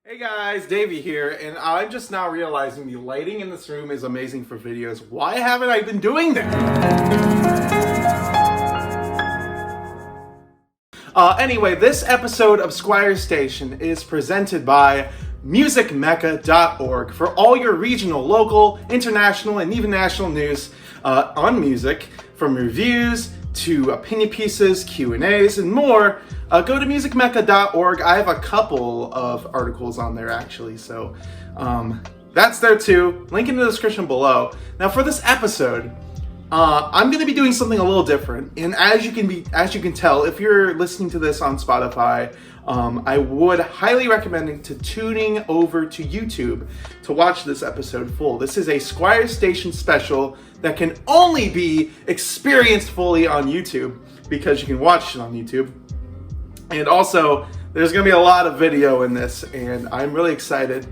Hey guys, Davey here, and I'm just now realizing the lighting in this room is amazing for videos. Why haven't I been doing that? Anyway, this episode of Squires Station is presented by musicmecca.org for all your regional, local, international, and even national news on music, from reviews to opinion pieces, Q&As, and more. Go to musicmecca.org. I have a couple of articles on there actually, so that's there too. Link in the description below. Now for this episode, I'm going to be doing something a little different, and as you can tell, if you're listening to this on Spotify, I would highly recommend tuning over to YouTube to watch this episode full. This is a Squires Station special that can only be experienced fully on YouTube because you can watch it on YouTube. And also, there's going to be a lot of video in this, and I'm really excited.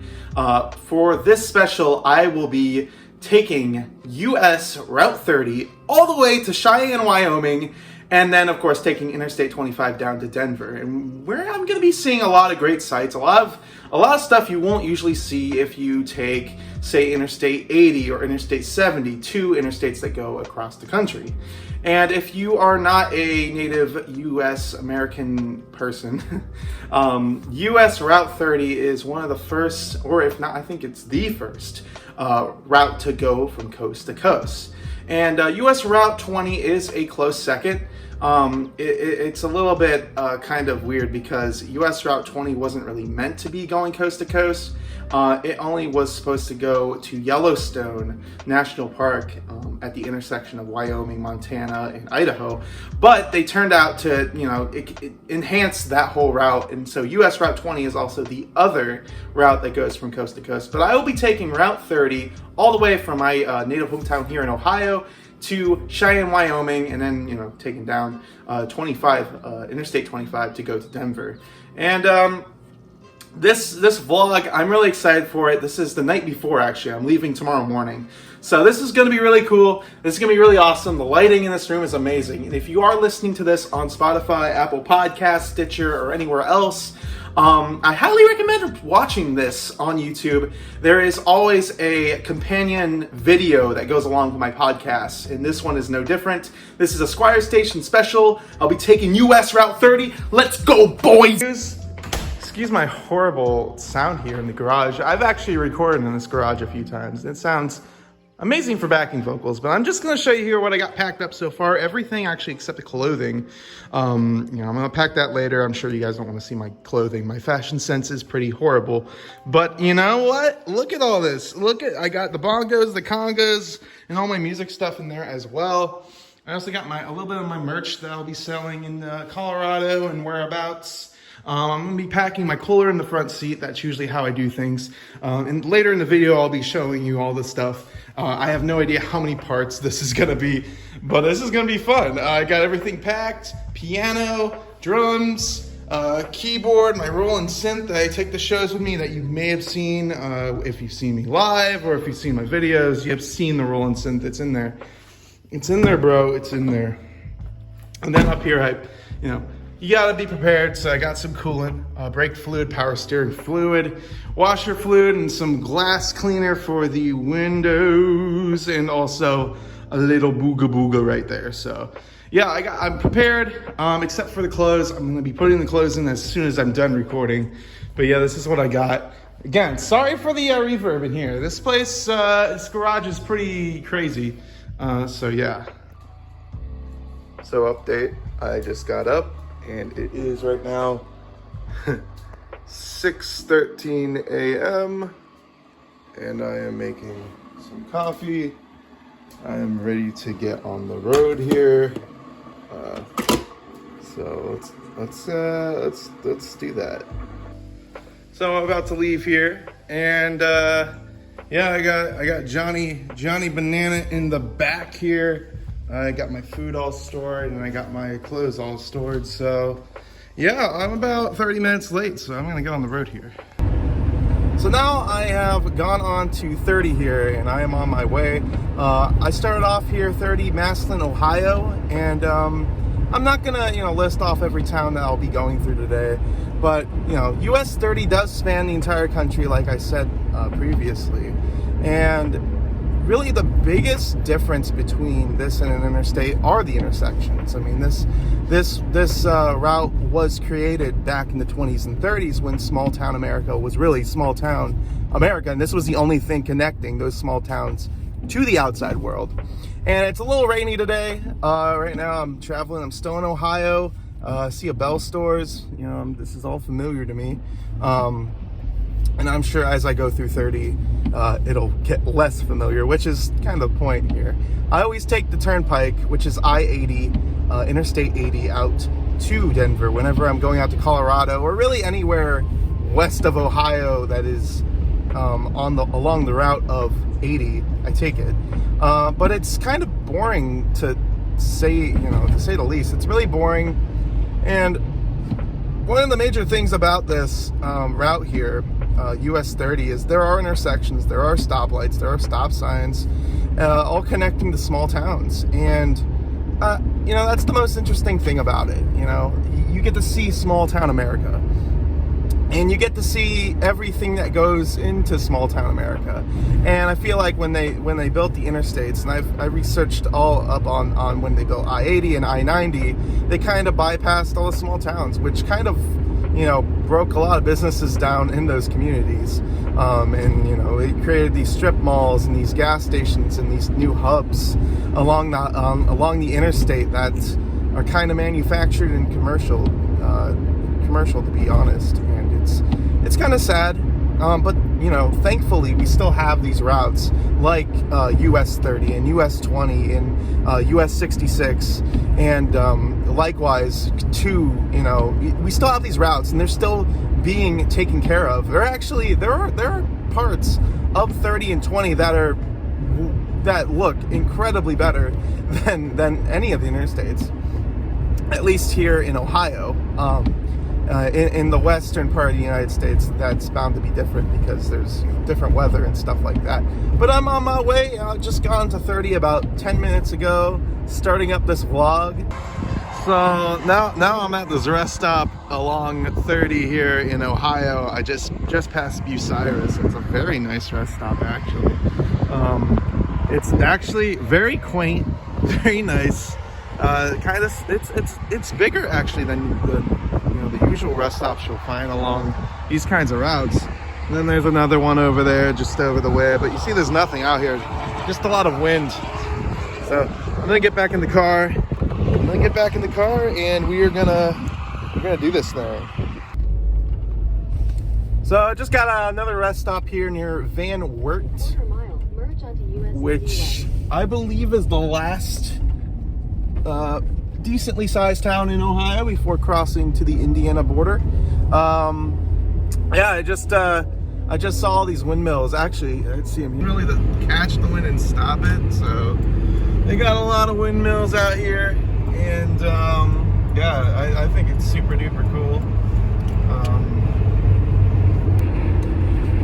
For this special, I will be taking US Route 30 all the way to Cheyenne, Wyoming, and then, of course, taking Interstate 25 down to Denver, and where I'm going to be seeing a lot of great sights, a lot of stuff you won't usually see if you take, say, Interstate 80 or Interstate 70, two interstates that go across the country. And if you are not a native U.S. American person, U.S. Route 30 is one of the first, or if not, I think it's the first route to go from coast to coast. And U.S. Route 20 is a close second. It's a little bit kind of weird because U.S. Route 20 wasn't really meant to be going coast to coast. It only was supposed to go to Yellowstone National Park at the intersection of Wyoming, Montana, and Idaho. But they turned out to, it enhance that whole route. And so U.S. Route 20 is also the other route that goes from coast to coast. But I will be taking Route 30 all the way from my native hometown here in Ohio to Cheyenne, Wyoming, and then, taking down Interstate 25 to go to Denver. And this vlog, I'm really excited for it. This is the night before, actually. I'm leaving tomorrow morning. So this is going to be really cool. This is going to be really awesome. The lighting in this room is amazing. And if you are listening to this on Spotify, Apple Podcasts, Stitcher, or anywhere else, I highly recommend watching this on YouTube. There is always a companion video that goes along with my podcast, and this one is no different. This is a Squires Station special. I'll be taking US Route 30. Let's go, boys! Excuse my horrible sound here in the garage. I've actually recorded in this garage a few times. It sounds amazing for backing vocals, but I'm just going to show you here what I got packed up so far. Everything actually except the clothing. I'm going to pack that later. I'm sure you guys don't want to see my clothing. My fashion sense is pretty horrible, but you know what? Look at all this. I got the bongos, the congas, and all my music stuff in there as well. I also got a little bit of my merch that I'll be selling in Colorado and whereabouts. I'm going to be packing my cooler in the front seat. That's usually how I do things. And later in the video, I'll be showing you all this stuff. I have no idea how many parts this is going to be, but this is going to be fun. I got everything packed: piano, drums, keyboard, my Roland synth that I take to shows with me that you may have seen if you've seen me live or if you've seen my videos. You have seen the Roland synth. It's in there. It's in there, bro. It's in there. And then up here, you gotta be prepared. So I got some coolant, brake fluid, power steering fluid, washer fluid, and some glass cleaner for the windows, and also a little booga booga right there. So yeah, I'm prepared, except for the clothes. I'm gonna be putting the clothes in as soon as I'm done recording. But yeah, this is what I got. Again, sorry for the reverb in here. This place, this garage is pretty crazy. So yeah. So update, I just got up. And it is right now 6:13 a.m. and I am making some coffee. I am ready to get on the road here. So let's do that. So I'm about to leave here, and yeah, I got Johnny Banana in the back here. I got my food all stored, and I got my clothes all stored. So yeah, I'm about 30 minutes late, so I'm gonna get on the road here. So now I have gone on to 30 here, and I am on my way. I started off here 30 Massillon, Ohio, and I'm not gonna list off every town that I'll be going through today. But, US 30 does span the entire country, like I said previously. And really the biggest difference between this and an interstate are the intersections. I mean, this route was created back in the 20s and 30s when small town America was really small town America, and this was the only thing connecting those small towns to the outside world. And it's a little rainy today. Right now I'm traveling. I'm still in Ohio. I see a Bell Stores. This is all familiar to me. And I'm sure as I go through 30, it'll get less familiar, which is kind of the point here. I always take the turnpike, which is I-80, Interstate 80, out to Denver whenever I'm going out to Colorado, or really anywhere west of Ohio that is along the route of 80. I take it, but it's kind of boring to say the least. It's really boring, and one of the major things about this route here, US 30, is there are intersections, there are stoplights, there are stop signs, all connecting to small towns. And, that's the most interesting thing about it. You get to see small town America. And you get to see everything that goes into small town America. And I feel like when they built the interstates, and I researched all up on when they built I-80 and I-90, they kind of bypassed all the small towns, which kind of broke a lot of businesses down in those communities. And it created these strip malls and these gas stations and these new hubs along the interstate that are kind of manufactured and commercial, to be honest. And it's kind of sad, but thankfully we still have these routes like US 30 and US 20 and US 66, and likewise too. We still have these routes, and they're still being taken care of. There are parts of 30 and 20 that look incredibly better than any of the interstates, at least here in Ohio. In the western part of the United States, that's bound to be different because there's different weather and stuff like that. But I'm on my way. I just got onto 30 about 10 minutes ago, starting up this vlog. So now I'm at this rest stop along 30 here in Ohio. I just passed Bucyrus. It's a very nice rest stop, actually. It's actually very quaint, very nice. It's bigger actually than the usual rest stops you'll find along these kinds of routes. And then there's another one over there, just over the way. But you see, there's nothing out here, just a lot of wind. So I'm gonna get back in the car. And we're gonna do this thing. So I just got another rest stop here near Van Wert, which I believe is the last decently sized town in Ohio before crossing to the Indiana border. I just saw all these windmills. Actually, I'd see them really to catch the wind and stop it. So they got a lot of windmills out here, and I think it's super duper cool.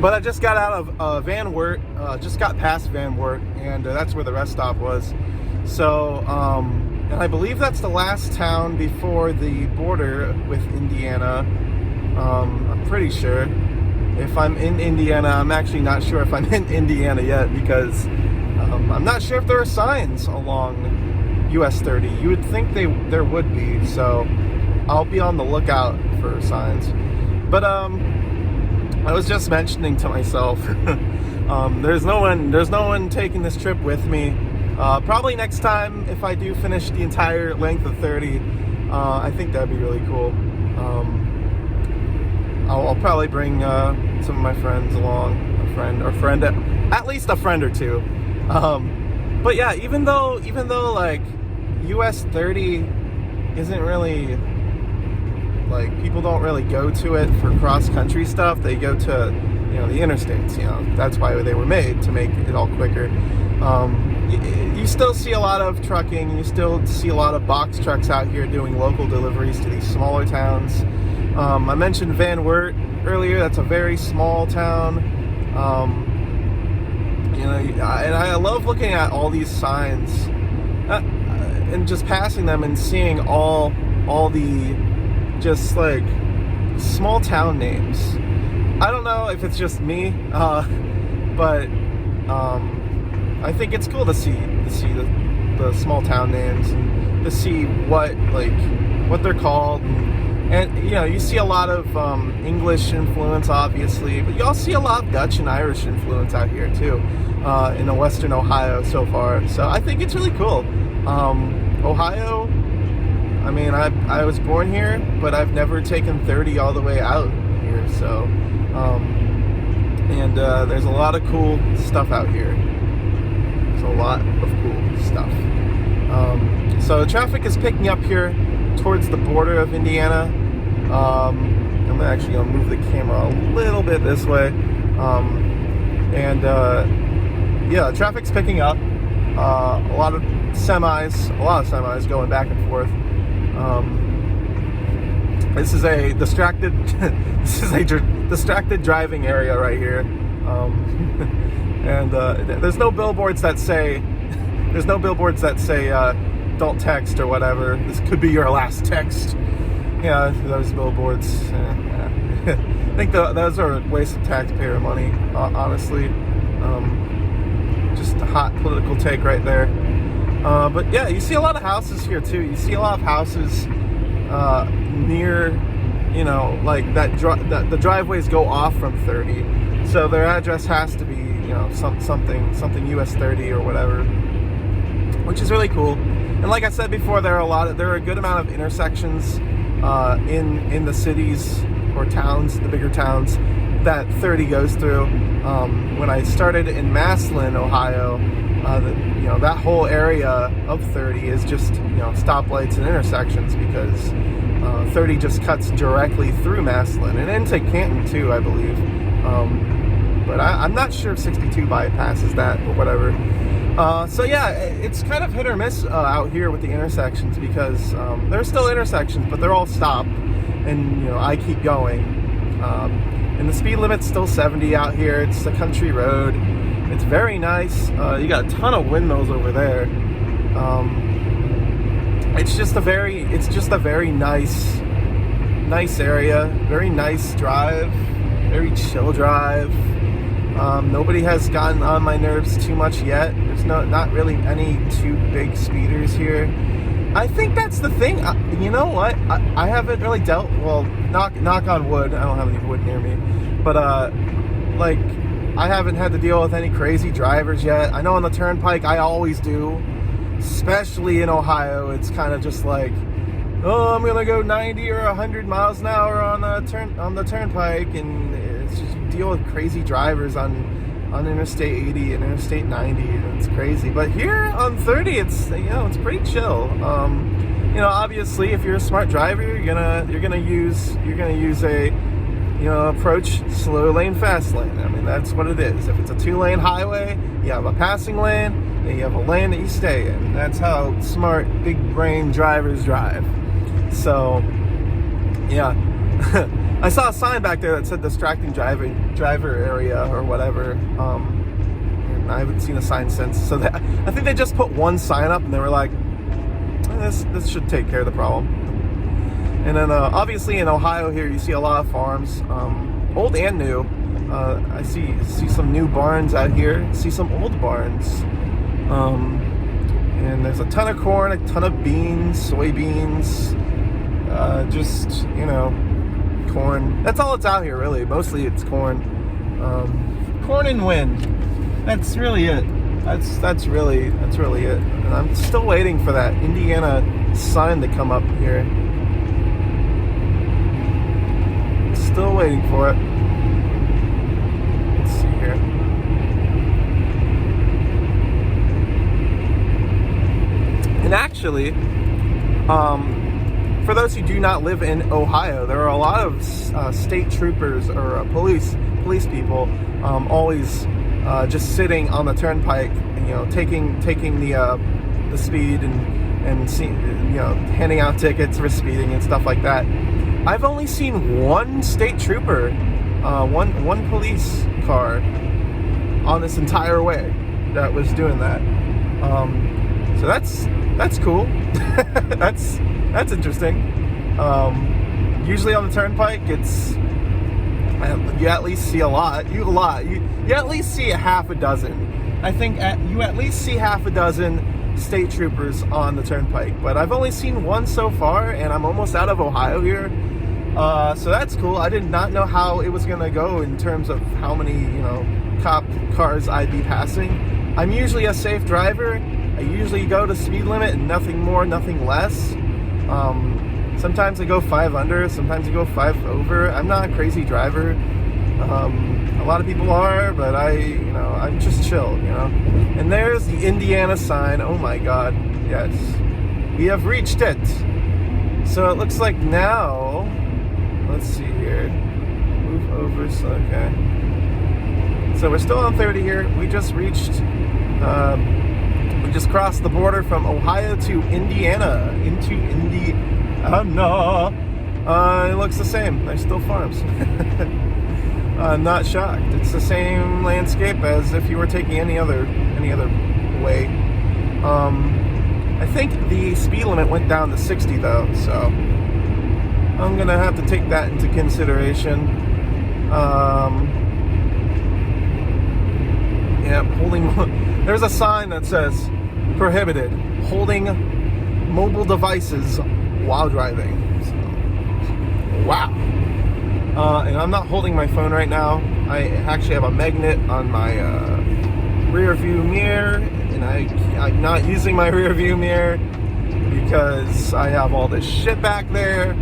But I just got out of Van Wert, just got past Van Wert, and that's where the rest stop was. So, and I believe that's the last town before the border with Indiana. I'm pretty sure. If I'm in Indiana, I'm actually not sure if I'm in Indiana yet, because I'm not sure if there are signs along US 30. You would think there would be, so I'll be on the lookout for signs. But I was just mentioning to myself, there's no one taking this trip with me. Probably next time, if I do finish the entire length of 30, I think that'd be really cool. I'll probably bring some of my friends along, at least a friend or two. But yeah, even though like US 30 isn't really, like, people don't really go to it for cross-country stuff. They go to, the interstates. That's why they were made, to make it all quicker. You still see a lot of trucking. You still see a lot of box trucks out here doing local deliveries to these smaller towns. I mentioned Van Wert earlier. That's a very small town. And I love looking at all these signs and just passing them and seeing all the just like small town names. I don't know if it's just me, but I think it's cool to see the small town names and to see what they're called, and you see a lot of English influence, obviously, but you also see a lot of Dutch and Irish influence out here too, in the Western Ohio so far. So I think it's really cool. Ohio, I mean, I was born here, but I've never taken 30 all the way out here. So, there's a lot of cool stuff out here. There's a lot of cool stuff. So traffic is picking up here towards the border of Indiana. I'm actually going to move the camera a little bit this way. Traffic's picking up. A lot of semis going back and forth. This is a distracted driving area right here. And there's no billboards that say don't text or whatever. This could be your last text. Yeah, those billboards. I think those are a waste of taxpayer money, honestly. Just a hot political take right there. But yeah, you see a lot of houses here too. You see a lot of houses near, like the driveways go off from 30, so their address has to be, something US 30 or whatever, which is really cool. And like I said before, there are a good amount of intersections in the cities or towns, the bigger towns, that 30 goes through. When I started in Massillon, Ohio, that whole area of 30 is just stoplights and intersections, because 30 just cuts directly through Massillon and into Canton too, I believe. But I'm not sure if 62 bypasses that or whatever. So yeah, it's kind of hit or miss out here with the intersections, because there's still intersections, but they're all stopped, and I keep going. And the speed limit's still 70 out here. It's a country road. It's very nice. You got a ton of windmills over there. It's just a very nice area. Very nice drive. Very chill drive. Nobody has gotten on my nerves too much yet. There's not really any too big speeders here. I think that's the thing. You know what? I haven't really dealt. Well, knock on wood. I don't have any wood near me, but I haven't had to deal with any crazy drivers yet. I know on the turnpike I always do, especially in Ohio. It's kind of just like, oh, I'm gonna go 90 or 100 miles an hour on the turnpike, and it's just, you deal with crazy drivers on Interstate 80 and Interstate 90. It's crazy. But here on 30, it's it's pretty chill. Obviously, if you're a smart driver, you're gonna use a approach slow lane, fast lane. I mean, that's what it is. If it's a 2-lane highway, you have a passing lane, and you have a lane that you stay in. That's how smart, big brain drivers drive. So, yeah. I saw a sign back there that said distracting driver area or whatever. And I haven't seen a sign since. So I think they just put one sign up, and they were like, this should take care of the problem. And then obviously in Ohio here, you see a lot of farms, old and new. I see some new barns out here. See some old barns. And there's a ton of corn, a ton of beans, soybeans, corn. That's all it's out here, really. Mostly it's corn. Corn and wind. That's really it. That's really it. And I'm still waiting for that Indiana sign to come up here. Still waiting for it. Let's see here. And actually, for those who do not live in Ohio, there are a lot of state troopers or police people always just sitting on the turnpike, taking the speed and handing out tickets for speeding and stuff like that. I've only seen one state trooper, one police car on this entire way that was doing that. So that's cool. that's interesting. Usually on the turnpike, you at least see a lot. You at least see a half a dozen. I think you at least see half a dozen state troopers on the turnpike. But I've only seen one so far, and I'm almost out of Ohio here. So that's cool. I did not know how it was gonna go in terms of how many, cop cars I'd be passing. I'm usually a safe driver. I usually go to speed limit and nothing more, nothing less. Sometimes I go 5 under, sometimes I go 5 over. I'm not a crazy driver. A lot of people are, but I'm just chill, And there's the Indiana sign. Oh my God, yes. We have reached it. So it looks like now, let's see here. Move over, so okay. So we're still on 30 here. We just reached, we just crossed the border from Ohio to Indiana, into Indiana. It looks the same. There's still farms. I'm not shocked. It's the same landscape as if you were taking any other way. I think the speed limit went down to 60 though, so I'm gonna have to take that into consideration. There's a sign that says prohibited holding mobile devices while driving. So, wow. And I'm not holding my phone right now. I actually have a magnet on my rear view mirror, and I'm not using my rear view mirror because I have all this shit back there.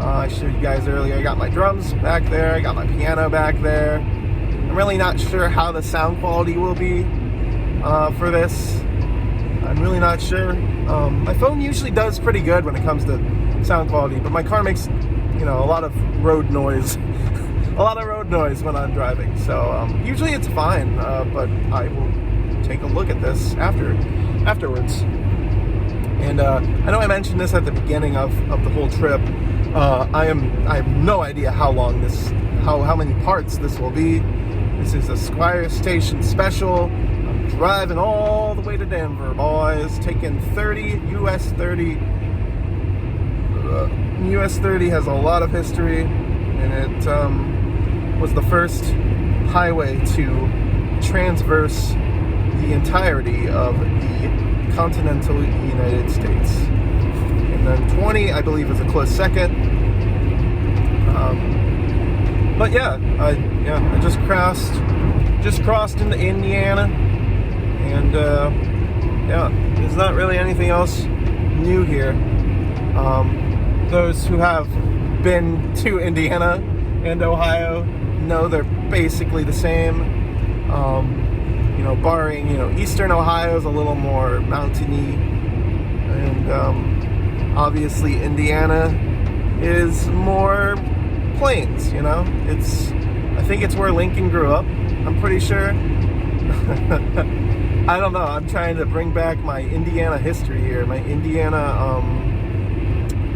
I showed you guys earlier, I got my drums back there, I got my piano back there. I'm really not sure how the sound quality will be for this. I'm really not sure. My phone usually does pretty good when it comes to sound quality, but my car makes, a lot of road noise. A lot of road noise when I'm driving. So usually it's fine, but I will take a look at this afterwards. And I know I mentioned this at the beginning of the whole trip. I have no idea how long how many parts this will be. This is a Squires Station special. I'm driving all the way to Denver, boys. Taking 30, US 30. US 30 has a lot of history, and it was the first highway to transverse the entirety of the continental United States. And then 20, I believe, is a close second. But yeah, I just crossed into Indiana, and there's not really anything else new here. Those who have been to Indiana and Ohio know they're basically the same. Barring, Eastern Ohio is a little more mountainy, and obviously Indiana is more plains, I think it's where Lincoln grew up, I'm pretty sure. I don't know, I'm trying to bring back my Indiana history here, my Indiana,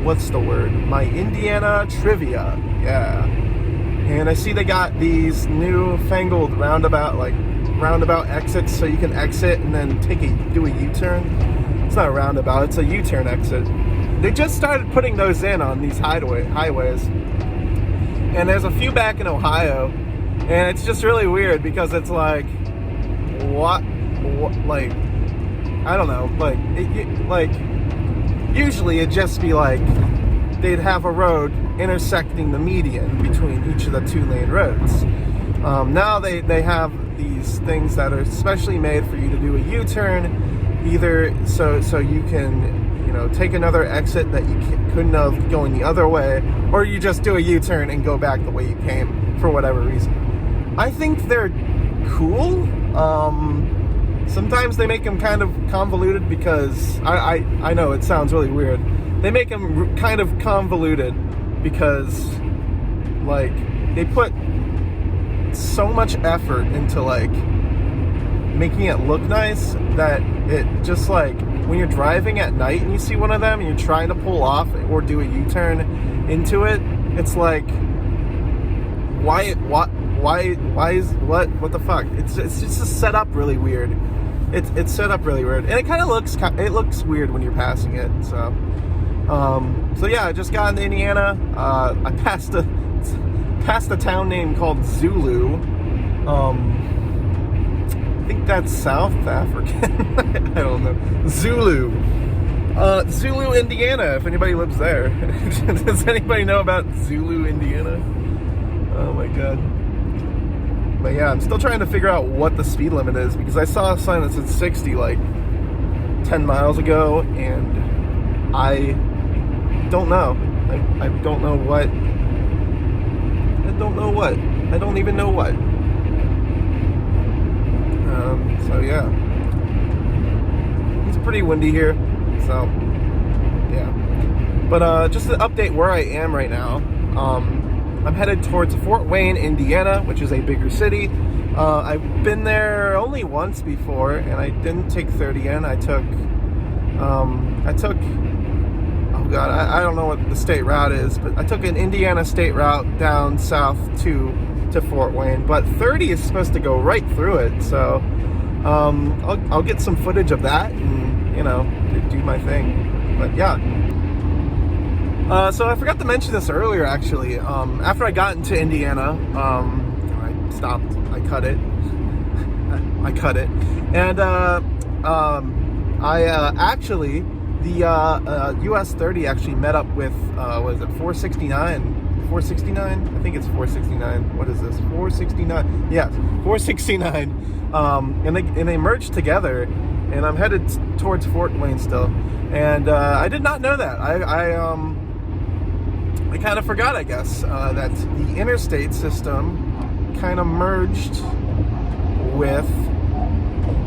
my Indiana trivia, yeah. And I see they got these newfangled roundabout exits, so you can exit and then do a U-turn. It's not a roundabout, it's a U-turn exit. They just started putting those in on these highways. And there's a few back in Ohio, and it's just really weird because it's like, what I don't know, usually it'd just be like, they'd have a road intersecting the median between each of the 2-lane roads. Now they have these things that are specially made for you to do a U-turn, either so you can take another exit that you couldn't have going the other way, or you just do a U-turn and go back the way you came for whatever reason. I think they're cool. Sometimes they make them kind of convoluted because I know it sounds really weird. They make them kind of convoluted because they put so much effort into making it look nice that it just when you're driving at night and you see one of them and you're trying to pull off or do a U-turn into it, it's like, what the fuck? It's just set up really weird. It's set up really weird, and it kind of looks weird when you're passing it. So So yeah, I just got into Indiana. I passed a town name called Zulu. I think that's South African. I don't know. Zulu, Indiana. If anybody lives there, does anybody know about Zulu, Indiana? Oh my god. But yeah, I'm still trying to figure out what the speed limit is, because I saw a sign that said 60 like 10 miles ago, and I don't know. I don't know what. I don't know what. I don't even know what. So yeah. It's pretty windy here. So yeah. But just to update where I am right now. I'm headed towards Fort Wayne, Indiana, which is a bigger city. I've been there only once before, and I didn't take 30 in. I took, oh god, I don't know what the state route is, but I took an Indiana state route down south to Fort Wayne, but 30 is supposed to go right through it, so I'll get some footage of that and, you know, do my thing. But yeah. So I forgot to mention this earlier, actually. After I got into Indiana, I stopped. I cut it. And actually, the US 30 actually met up with, what is it, 469? 469? I think it's 469. What is this? 469? Yeah, 469. And they merged together, and I'm headed towards Fort Wayne still. And I did not know that. I kind of forgot, I guess, that the interstate system kind of merged with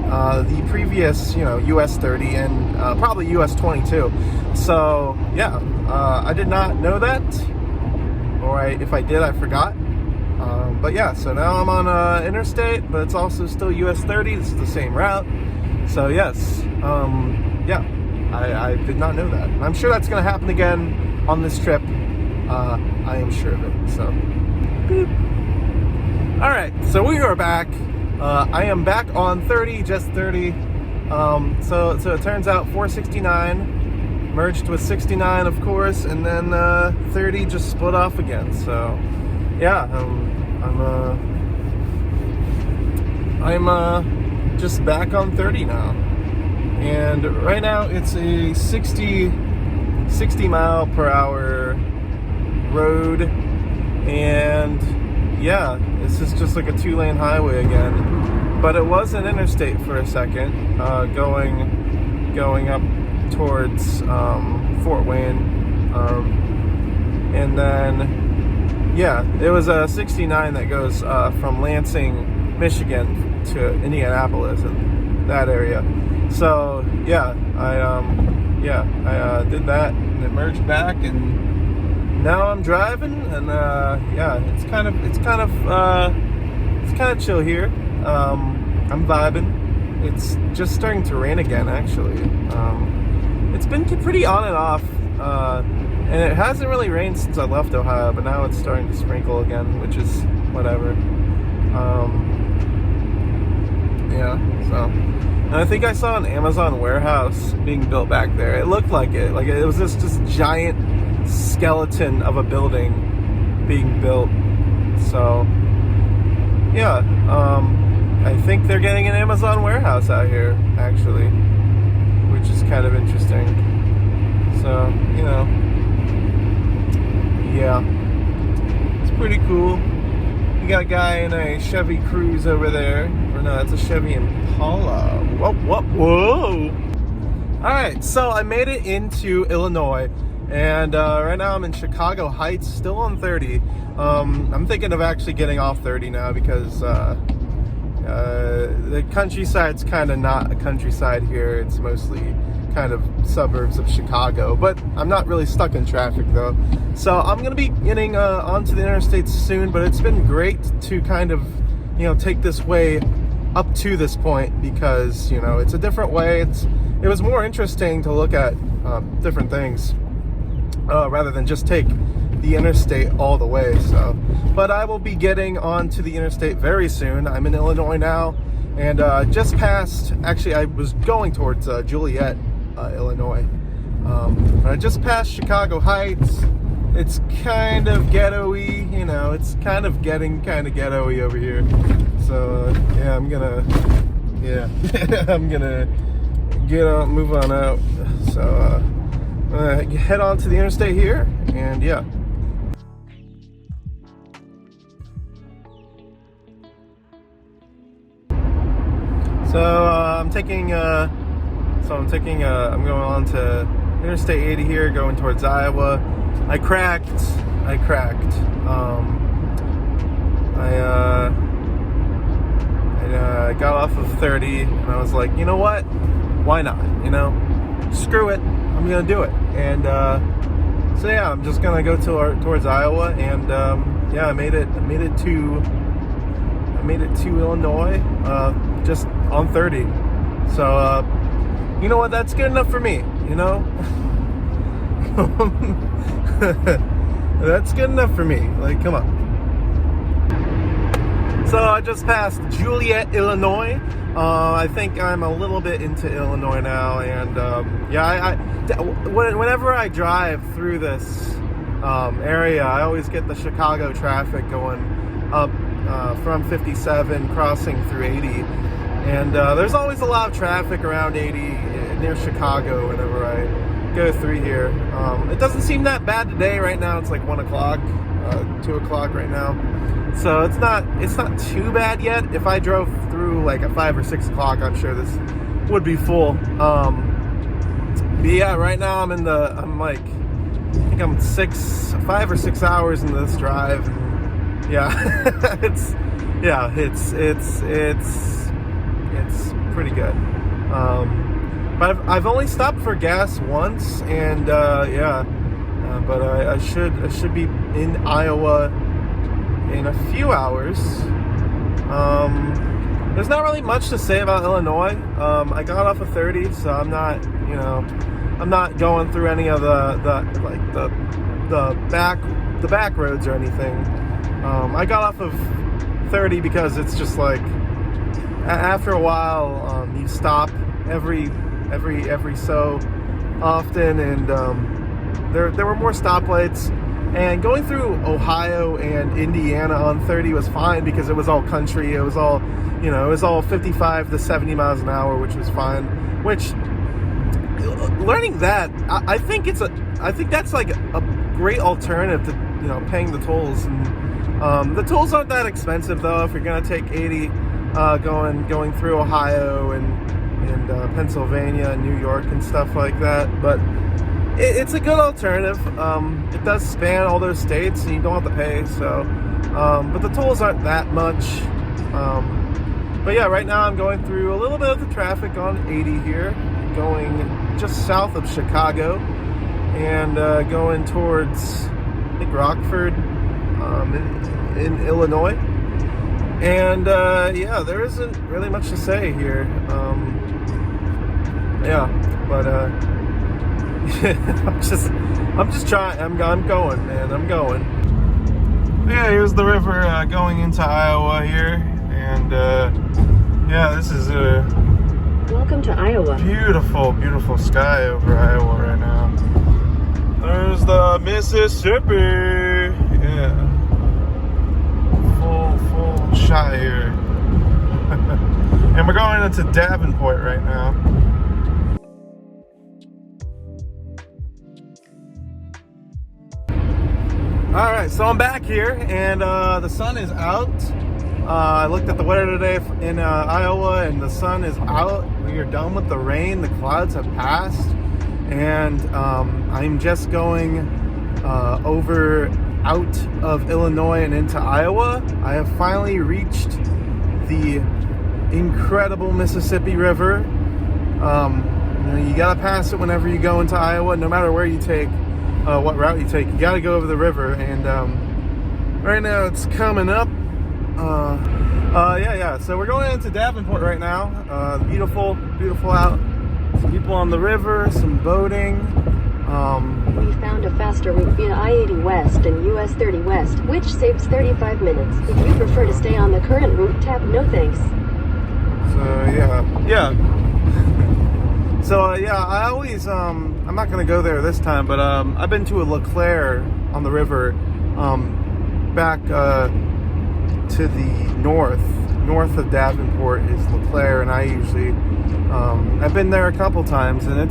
the previous, US 30 and probably US 22. So, yeah, I did not know that, or if I did, I forgot. But yeah, so now I'm on interstate, but it's also still US 30. This is the same route. So, yes, yeah, I did not know that. I'm sure that's going to happen again on this trip. I am sure of it, so. Beep. All right, so we are back. I am back on 30, just 30. So it turns out 469 merged with 69, of course, and then 30 just split off again. So, yeah, I'm just back on 30 now, and right now it's a 60 mile per hour road, and yeah, this is just like a 2-lane highway again, but it was an interstate for a second, going up towards Fort Wayne, and then yeah, it was a 69 that goes from Lansing, Michigan to Indianapolis and that area. So yeah, I did that, and it merged back, and now I'm driving, and yeah, it's kind of chill here. I'm vibing. It's just starting to rain again, actually. It's been pretty on and off, and it hasn't really rained since I left Ohio, but now it's starting to sprinkle again, which is whatever. Yeah, so. And I think I saw an Amazon warehouse being built back there. It looked like it. Like, it was this just giant skeleton of a building being built. So yeah, I think they're getting an Amazon warehouse out here, actually, which is kind of interesting. So, yeah, it's pretty cool. You got a guy in a Chevy Cruze over there, or no, that's a Chevy Impala. Whoa. Alright, so I made it into Illinois, and right now I'm in Chicago Heights, still on 30. I'm thinking of actually getting off 30 now, because the countryside's kind of not a countryside here. It's mostly kind of suburbs of Chicago, but I'm not really stuck in traffic though. So I'm going to be getting onto the interstates soon, but it's been great to kind of, take this way up to this point, because, it's a different way. It was more interesting to look at different things rather than just take the interstate all the way. So, but I will be getting onto the interstate very soon. I'm in Illinois now, and just past, actually I was going towards Joliet, Illinois, I just passed Chicago Heights. It's kind of ghetto-y, you know, it's kind of getting kind of ghetto-y over here. So, yeah, I'm gonna move on out. So, I'm gonna head on to the interstate here, and yeah. So, I'm going on to Interstate 80 here, going towards Iowa. I cracked. I got off of 30, and I was like, you know what? Why not? You know, screw it. I'm gonna do it. And so yeah, I'm just gonna go towards Iowa, and yeah, I made it to Illinois just on 30. So you know what? That's good enough for me. You know. That's good enough for me. Like, come on. So I just passed Joliet, Illinois. I think I'm a little bit into Illinois now, and yeah, whenever I drive through this area, I always get the Chicago traffic going up from 57, crossing through 80, and there's always a lot of traffic around 80 near Chicago whenever I go through here. It doesn't seem that bad today. Right now it's like 1 o'clock, 2 o'clock right now, so it's not too bad yet. If I drove through like at 5 or 6 o'clock, I'm sure this would be full. But yeah, right now I think I'm 5 or 6 hours into this drive. Yeah, it's pretty good. But I've only stopped for gas once, and yeah, but I should be in Iowa in a few hours. There's not really much to say about Illinois. I got off of 30, so I'm not going through any of the back roads or anything. I got off of 30 because it's just like after a while you stop every so often, and there were more stoplights, and going through Ohio and Indiana on 30 was fine because it was all country. It was all 55 to 70 miles an hour, which was fine. Which, learning that, I think that's like a great alternative to paying the tolls. And the tolls aren't that expensive though if you're gonna take 80 going through Ohio and Pennsylvania and New York and stuff like that. But it's a good alternative. It does span all those states, and you don't have to pay. So, but the tolls aren't that much. But yeah, right now I'm going through a little bit of the traffic on 80 here, going just south of Chicago, and going towards, I think, Rockford in Illinois. And yeah, there isn't really much to say here. Yeah, but I'm just trying. I'm going, man. I'm going. Yeah, here's the river going into Iowa here, and yeah, this is a welcome to Iowa. Beautiful sky over Iowa right now. There's the Mississippi. Yeah, full shot here. And we're going into Davenport right now. Alright, so I'm back here, and the sun is out. I looked at the weather today in Iowa, and the sun is out. We are done with the rain. The clouds have passed, and I'm just going out of Illinois and into Iowa. I have finally reached the incredible Mississippi River. You gotta pass it whenever you go into Iowa, no matter where you take. What route you take, you got to go over the river, and right now it's coming up. Yeah. So we're going into Davenport right now. Beautiful out. Some people on the river, some boating. We found a faster route via I-80 West and US 30 West, which saves 35 minutes. If you prefer to stay on the current route, tap no thanks. So yeah. So yeah, I'm I'm not gonna go there this time, but I've been to a LeClaire on the river, back to the north of Davenport is LeClaire, and I usually I've been there a couple times, and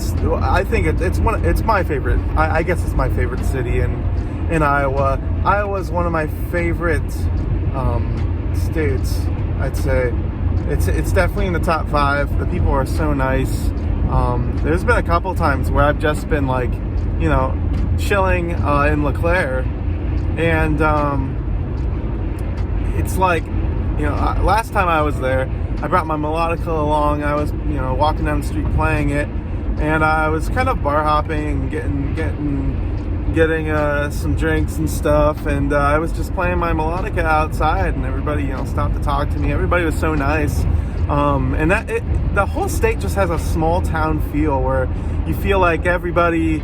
I think it's my favorite. I guess it's my favorite city in Iowa. Iowa's one of my favorite states. I'd say it's definitely in the top 5. The people are so nice. There's been a couple times where I've just been like, chilling in LeClaire, and it's like, last time I was there, I brought my melodica along. I was, walking down the street playing it, and I was kind of bar hopping and getting some drinks and stuff, and I was just playing my melodica outside, and everybody, stopped to talk to me. Everybody was so nice. And the whole state just has a small town feel where you feel like everybody,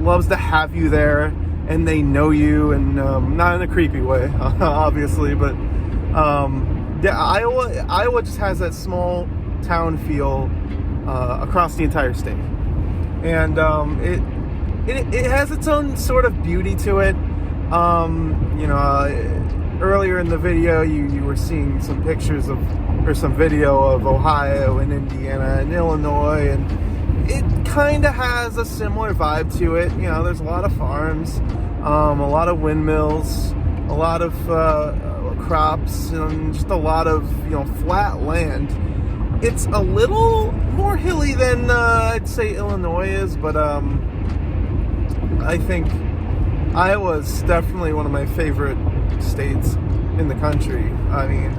loves to have you there, and they know you, and not in a creepy way, obviously, but Iowa just has that small town feel across the entire state, and it has its own sort of beauty to it. Earlier in the video, you were seeing some pictures or some video of Ohio and Indiana and Illinois, and it kind of has a similar vibe to it. There's a lot of farms, a lot of windmills, a lot of crops, and just a lot of flat land. It's a little more hilly than I'd say Illinois is, but I think Iowa's definitely one of my favorite states in the country. I mean,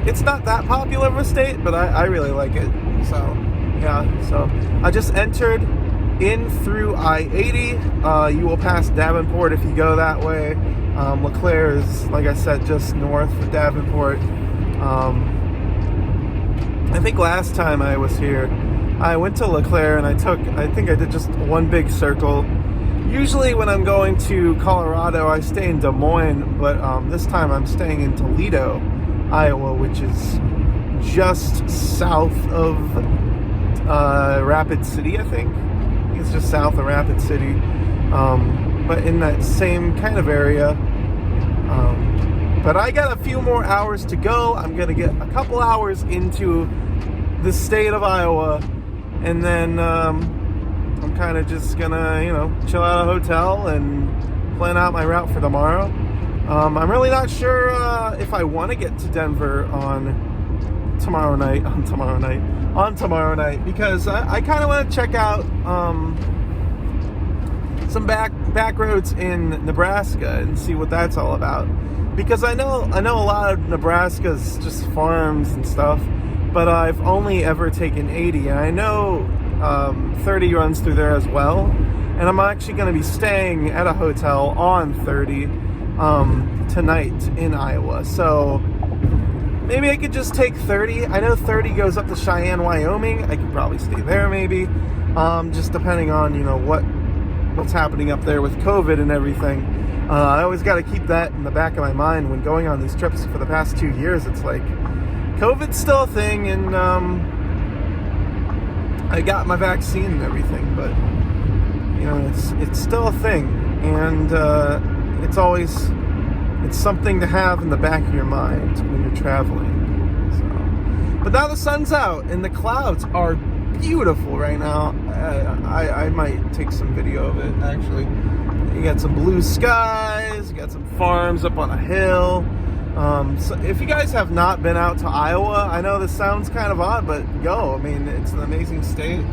it's not that popular of a state, but I really like it. So I just entered in through I-80. You will pass Davenport if you go that way. LeClaire is, like I said, just north of Davenport. I think last time I was here, I went to LeClaire and I think I did just one big circle. Usually when I'm going to Colorado, I stay in Des Moines, but this time I'm staying in Toledo, Iowa, which is just south of Rapid City, I think. It's just south of Rapid City, but in that same kind of area. But I got a few more hours to go. I'm going to get a couple hours into the state of Iowa, and then I'm kind of just gonna, chill out at a hotel and plan out my route for tomorrow. I'm really not sure if I want to get to Denver on tomorrow night, because I kind of want to check out some back roads in Nebraska and see what that's all about. Because I know a lot of Nebraska's just farms and stuff, but I've only ever taken 80, and I know 30 runs through there as well, and I'm actually going to be staying at a hotel on 30 tonight in Iowa, so maybe I could just take 30. I know 30 goes up to Cheyenne, Wyoming. I could probably stay there maybe, just depending on what's happening up there with COVID and everything. I always got to keep that in the back of my mind when going on these trips. For the past 2 years, it's like COVID's still a thing, and I got my vaccine and everything, but it's still a thing, and it's something to have in the back of your mind when you're traveling. So, but now the sun's out and the clouds are beautiful right now. I might take some video of it, actually. You got some blue skies, you got some farms up on a hill. So if you guys have not been out to Iowa, I know this sounds kind of odd, but go. I mean, it's an amazing state.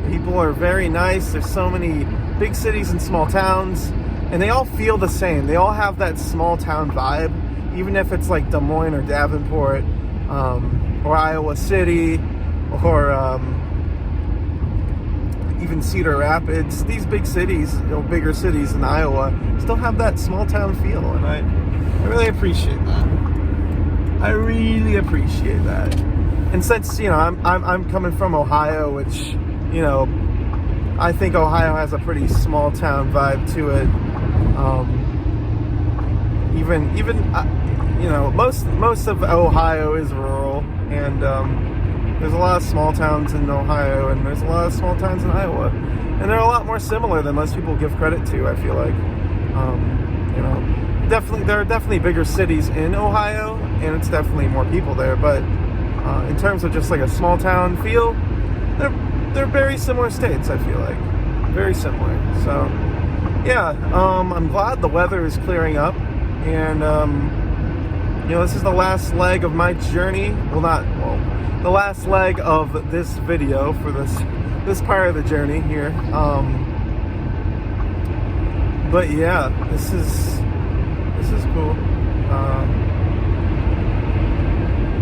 People are very nice. There's so many big cities and small towns, and they all feel the same. They all have that small town vibe, even if it's like Des Moines or Davenport, or Iowa City, or even Cedar Rapids. These big cities, bigger cities in Iowa, still have that small town feel, and I really appreciate that. I really appreciate that. And since I'm coming from Ohio, which I think Ohio has a pretty small town vibe to it. Even most of Ohio is rural, and there's a lot of small towns in Ohio, and there's a lot of small towns in Iowa, and they're a lot more similar than most people give credit to. I feel like, you know, definitely there are definitely bigger cities in Ohio, and it's definitely more people there. But in terms of just like a small town feel, they're very similar states. I feel like very similar. So yeah, I'm glad the weather is clearing up, and you know, this is the last leg of my journey. The last leg of this video for this part of the journey here. But yeah, this is cool.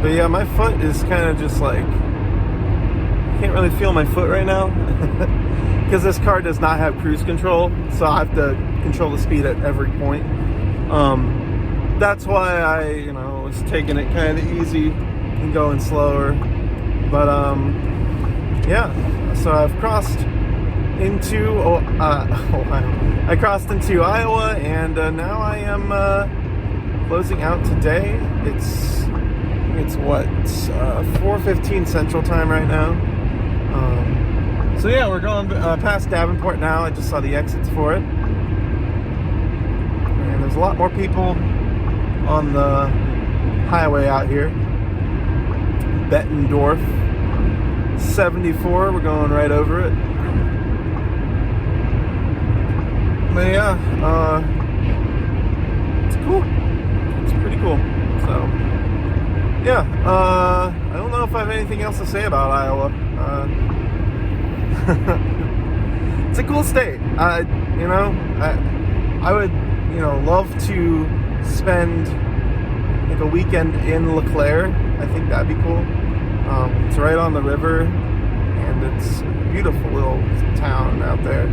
But yeah, my foot is kind of just like, I can't really feel my foot right now because this car does not have cruise control, so I have to control the speed at every point. That's why I, you know, was taking it kind of easy and going slower. But yeah, so I've crossed into Ohio. I crossed into Iowa, and now I am closing out today. It's what, 4:15 Central Time right now. So yeah, we're going past Davenport now. I just saw the exits for it, and there's a lot more people on the highway out here. Bettendorf 74, we're going right over it. But yeah, it's cool. It's pretty cool. So yeah, I don't know if I have anything else to say about Iowa. It's a cool state. You know, I would, you know, love to spend like a weekend in LeClaire. I think that'd be cool. It's right on the river, and it's a beautiful little town out there.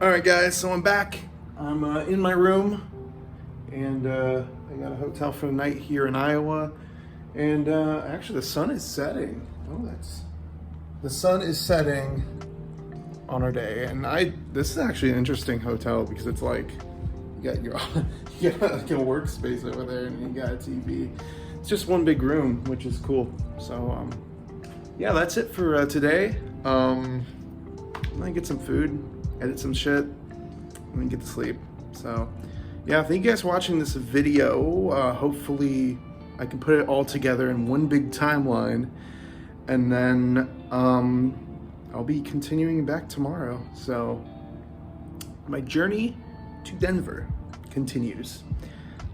Alright guys, so I'm back. I'm in my room, and I got a hotel for the night here in Iowa. And actually the sun is setting. The sun is setting on our day, and this is actually an interesting hotel because it's like you got like a workspace over there, and you got a TV. It's just one big room, which is cool. So yeah, that's it for today. I'm gonna get some food, edit some shit, and then get to sleep. So yeah, thank you guys for watching this video. Hopefully I can put it all together in one big timeline, and then I'll be continuing back tomorrow. So my journey to Denver continues.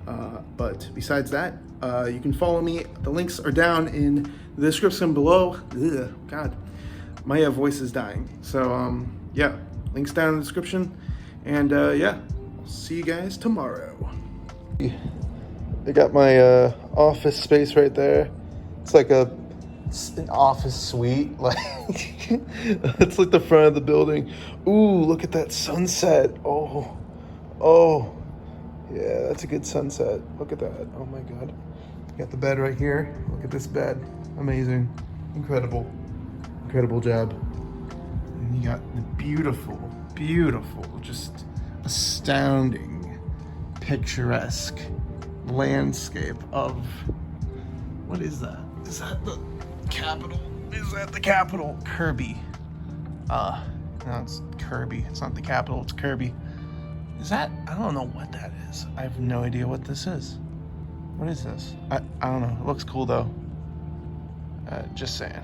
But besides that, you can follow me. The links are down in the description below. Ugh, God, my voice is dying. So yeah, links down in the description. And yeah, I'll see you guys tomorrow. I got my office space right there. It's like an office suite. Like it's like the front of the building. Ooh, look at that sunset. Oh, yeah, that's a good sunset. Look at that. Oh my God. Got the bed right here. Look at this bed. Amazing. Incredible job. And you got the beautiful, just astounding, picturesque landscape of, what is that? Is that the Capitol? Is that the Capitol? Kirby. No, it's Kirby. It's not the Capitol, it's Kirby. Is that? I don't know what that is. I have no idea what this is. What is this? I don't know. It looks cool though. Just saying.